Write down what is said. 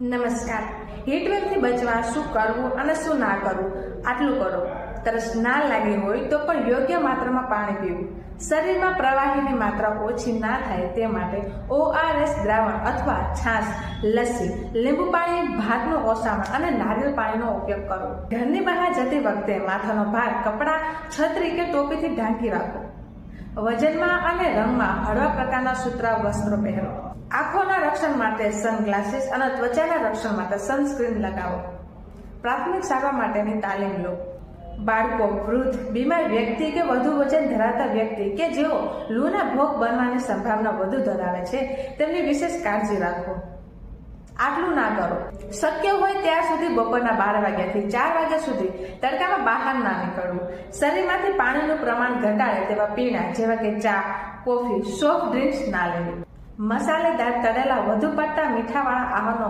નમસ્કાર. હીટવેવથી બચવા શું કરવું અને શું ના કરવું આટલું કરો. તરસ ના લાગી હોય તો પણ યોગ્ય માત્રામાં પાણી પીવું. શરીરમાં પ્રવાહીની માત્રા ઓછી ના થાય તે માટે ORS દ્રાવણ અથવા છાશ, લસ્સી, લીંબુ પાણી, ભાતનું ઓસામણ અને નારિયેળ પાણીનો ઉપયોગ કરો. ઘરની બહાર જતી વખતે માથાનો ભાગ કપડાં, છત્રી કે ટોપીથી ઢાંકી રાખો. વજનમાં અને રંગમાં હળવા પ્રકારના સુતરાઉ વસ્ત્રો પહેરો. આંખોના રક્ષણ માટે સનગ્લાસીસ અને ત્વચાના રક્ષણ માટે સનસ્ક્રીન લગાવો. પ્રાથમિક સારવાર માટેની તાલીમ લો. બાળકો, વૃદ્ધ, બીમાર વ્યક્તિ કે વધુ વજન ધરાવતા વ્યક્તિ કે જેઓ લૂના ભોગ બનવાની સંભાવના વધુ ધરાવે છે તેમની વિશેષ કાળજી રાખો. આટલું ના કરો. શક્ય હોય ત્યાં સુધી બપોરના 12 વાગ્યાથી 4 વાગ્યા સુધી તડકામાં બહાર ના નીકળવું. શરીરમાંથી પાણીનું પ્રમાણ ઘટાડે તેવા પીણા જેવા કે ચા, કોફી, સોફ્ટ ડ્રિંક્સ ના લેવી. મસાલેદાર, તળેલા, વધુ પડતા મીઠાવાળા આહારનો